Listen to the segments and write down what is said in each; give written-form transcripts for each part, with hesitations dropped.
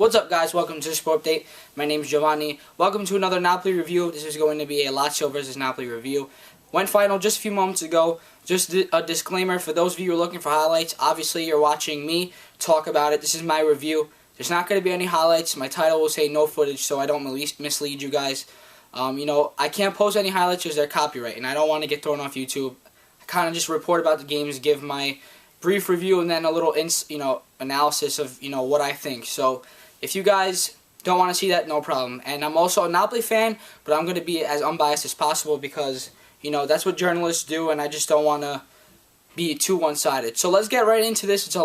What's up, guys? Welcome to the Sport Update. My name is Giovanni. Welcome to another Napoli review. This is going to be a Lazio versus Napoli review. Went final just a few moments ago. Just a disclaimer for those of you who are looking for highlights. Obviously, you're watching me talk about it. This is my review. There's not going to be any highlights. My title will say no footage, so I don't mislead you guys. I can't post any highlights because they're copyright, and I don't want to get thrown off YouTube. I kind of just report about the games, give my brief review, and then a little analysis of what I think. So if you guys don't want to see that, no problem. And I'm also a Napoli fan, but I'm going to be as unbiased as possible because that's what journalists do, and I just don't want to be too one-sided. So let's get right into this.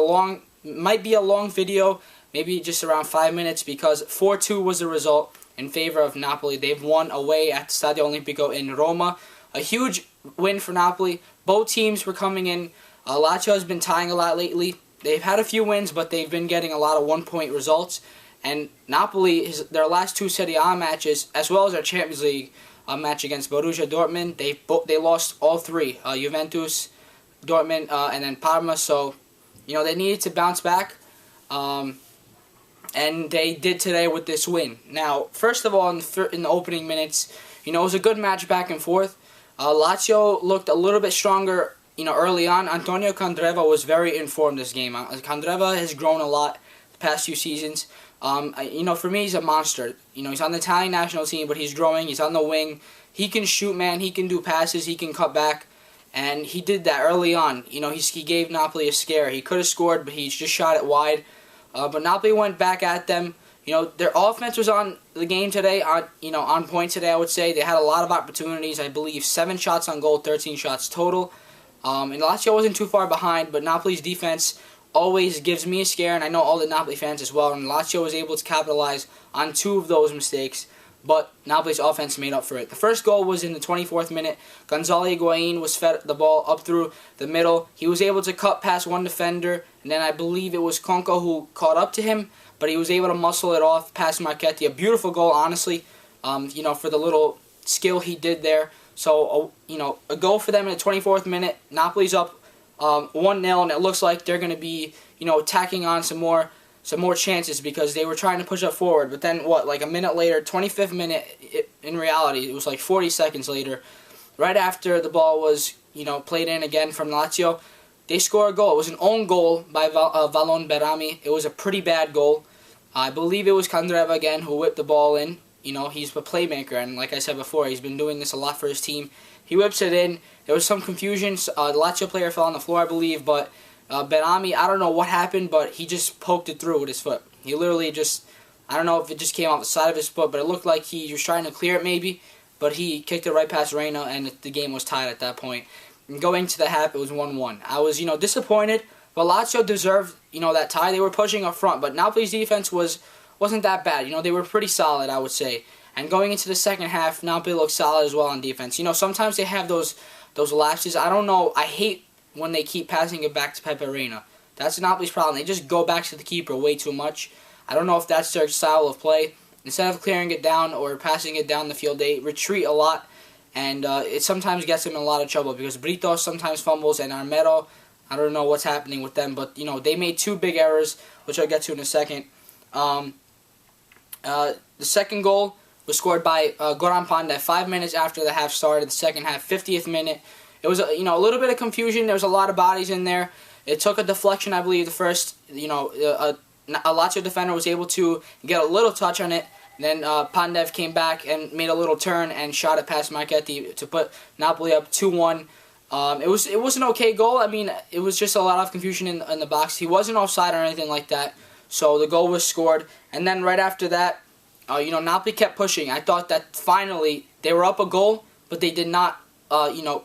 Might be a long video, maybe just around 5 minutes, because 4-2 was the result in favor of Napoli. They've won away at Stadio Olimpico in Roma. A huge win for Napoli. Both teams were coming in. Lazio has been tying a lot lately. They've had a few wins, but they've been getting a lot of one-point results. And Napoli, their last two Serie A matches, as well as their Champions League match against Borussia Dortmund, they lost all three. Juventus, Dortmund, and then Parma. So, they needed to bounce back. And they did today with this win. Now, first of all, in the opening minutes, it was a good match back and forth. Lazio looked a little bit stronger, early on. Antonio Candreva was very informed this game. Candreva has grown a lot the past few seasons. For me, he's a monster. He's on the Italian national team, but he's growing. He's on the wing. He can shoot, man. He can do passes. He can cut back. And he did that early on. He gave Napoli a scare. He could have scored, but he just shot it wide. But Napoli went back at them. Their offense was on the game today, on point today, I would say. They had a lot of opportunities. I believe 7 shots on goal, 13 shots total. And Lazio wasn't too far behind, but Napoli's defense always gives me a scare, and I know all the Napoli fans as well. And Lazio was able to capitalize on 2 of those mistakes, but Napoli's offense made up for it. The first goal was in the 24th minute. Gonzalo Higuain was fed the ball up through the middle. He was able to cut past one defender, and then I believe it was Conco who caught up to him, but he was able to muscle it off past Marchetti. A beautiful goal, honestly, for the little skill he did there. So, a goal for them in the 24th minute. Napoli's up 1-0, and it looks like they're going to be, tacking on some more chances because they were trying to push up forward. But then, like a minute later, 25th minute, in reality, it was like 40 seconds later, right after the ball was, played in again from Lazio, they score a goal. It was an own goal by Valon Behrami. It was a pretty bad goal. I believe it was Candreva again who whipped the ball in. He's a playmaker, and like I said before, he's been doing this a lot for his team. He whips it in. There was some confusion. The Lazio player fell on the floor, I believe, but Behrami, I don't know what happened, but he just poked it through with his foot. He literally I don't know if it just came off the side of his foot, but it looked like he was trying to clear it maybe, but he kicked it right past Reina, and the game was tied at that point. And going to the half, it was 1-1. I was, disappointed, but Lazio deserved, that tie. They were pushing up front, but Napoli's defense wasn't that bad. They were pretty solid, I would say. And going into the second half, Napoli looked solid as well on defense. Sometimes they have those lapses. I don't know. I hate when they keep passing it back to Pepe Reina. That's Napoli's problem. They just go back to the keeper way too much. I don't know if that's their style of play. Instead of clearing it down or passing it down the field, they retreat a lot. And it sometimes gets them in a lot of trouble because Brito sometimes fumbles, and Armero, I don't know what's happening with them. But, they made 2 big errors, which I'll get to in a second. The second goal was scored by Goran Pandev 5 minutes after the half started, the second half, 50th minute. It was a little bit of confusion. There was a lot of bodies in there. It took a deflection, I believe. The first, a Lazio defender was able to get a little touch on it. Then Pandev came back and made a little turn and shot it past Marchetti to put Napoli up 2-1. It was an okay goal. I mean, it was just a lot of confusion in the box. He wasn't offside or anything like that. So the goal was scored. And then right after that, Napoli kept pushing. I thought that finally they were up a goal, but they did not,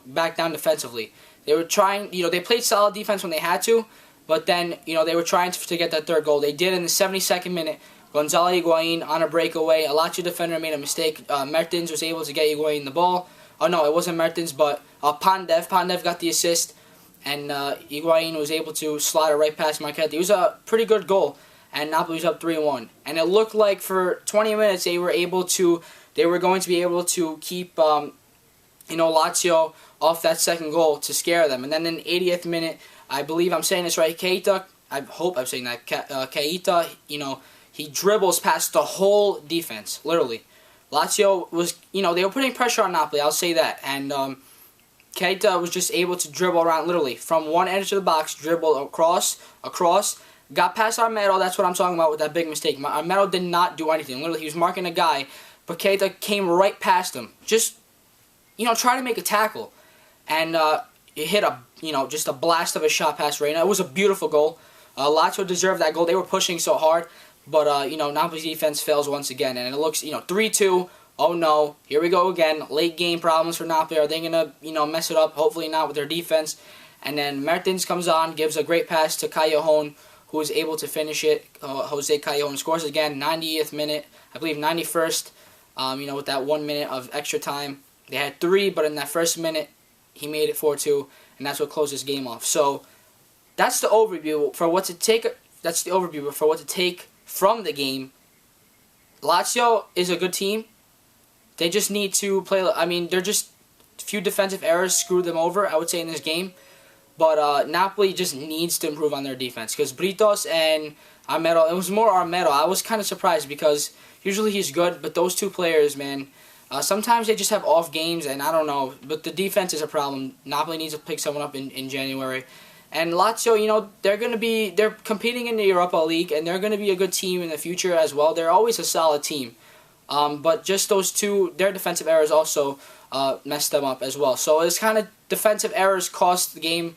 back down defensively. They were trying, they played solid defense when they had to, but then, they were trying to get that third goal. They did in the 72nd minute. Gonzalo Higuain on a breakaway. A Lazio defender made a mistake. Mertens was able to get Higuain the ball. Oh, no, it wasn't Mertens, but Pandev. Pandev got the assist, and Higuain was able to slide it right past Marchetti. It was a pretty good goal, and Napoli was up 3-1. And it looked like for 20 minutes they were going to be able to keep Lazio off that second goal to scare them. And then in the 80th minute, I believe I'm saying this right, Keita, I hope I'm saying that, Keita, He dribbles past the whole defense, literally. Lazio was, they were putting pressure on Napoli, I'll say that. And Reita was just able to dribble around, literally, from one edge of the box, dribble across, got past Armero. That's what I'm talking about with that big mistake. Armero did not do anything. Literally, he was marking a guy, but Reita came right past him. Just, try to make a tackle. And it hit just a blast of a shot past Reina. It was a beautiful goal. Lazio deserved that goal. They were pushing so hard. But, Napoli's defense fails once again. And it looks, 3-2. Oh, no. Here we go again. Late game problems for Napoli. Are they going to, mess it up? Hopefully not with their defense. And then Mertens comes on, gives a great pass to Callejon, who is able to finish it. Jose Callejon scores again, 90th minute. I believe 91st, with that 1 minute of extra time. They had 3, but in that first minute, he made it 4-2. And that's what closed this game off. So, that's the overview for what to take. That's the overview for what to take from the game. Lazio is a good team. They just need to play. They're just a few defensive errors screwed them over, I would say, in this game. But Napoli just needs to improve on their defense because Britos and Armero. It was more Armero. I was kind of surprised because usually he's good, but those two players, man, sometimes they just have off games, and I don't know. But the defense is a problem. Napoli needs to pick someone up in January. And Lazio, they're competing in the Europa League, and they're going to be a good team in the future as well. They're always a solid team. But just those two, their defensive errors also messed them up as well. So it's kind of defensive errors cost the game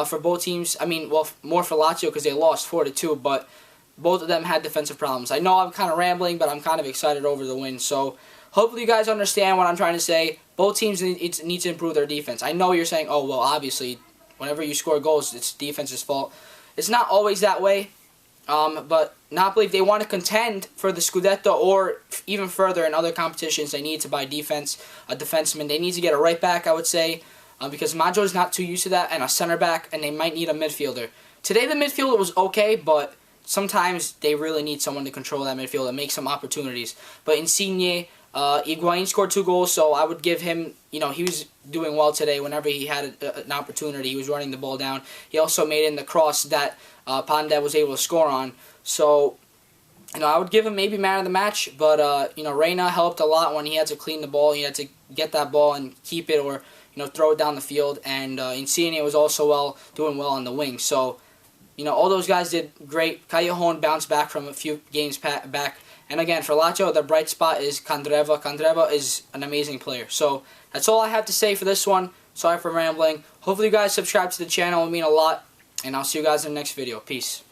for both teams. More for Lazio because they lost 4-2, but both of them had defensive problems. I know I'm kind of rambling, but I'm kind of excited over the win. So hopefully you guys understand what I'm trying to say. Both teams need to improve their defense. I know you're saying, oh, well, obviously, whenever you score goals, it's defense's fault. It's not always that way. But Napoli, if they want to contend for the Scudetto or even further in other competitions, they need to buy a defenseman. They need to get a right back, I would say, because Maggio is not too used to that, and a center back, and they might need a midfielder. Today the midfielder was okay, but sometimes they really need someone to control that midfield and make some opportunities. But Insigne, Higuain scored 2 goals, so I would give him, he was doing well today whenever he had an opportunity. He was running the ball down. He also made in the cross that Pandev was able to score on. So, I would give him maybe man of the match, but, Reina helped a lot when he had to clean the ball. He had to get that ball and keep it or, throw it down the field. And Insigne was also doing well on the wing. So, all those guys did great. Callejon bounced back from a few games back. And again, for Lazio, the bright spot is Candreva. Candreva is an amazing player. So, that's all I have to say for this one. Sorry for rambling. Hopefully you guys subscribe to the channel. It would mean a lot. And I'll see you guys in the next video. Peace.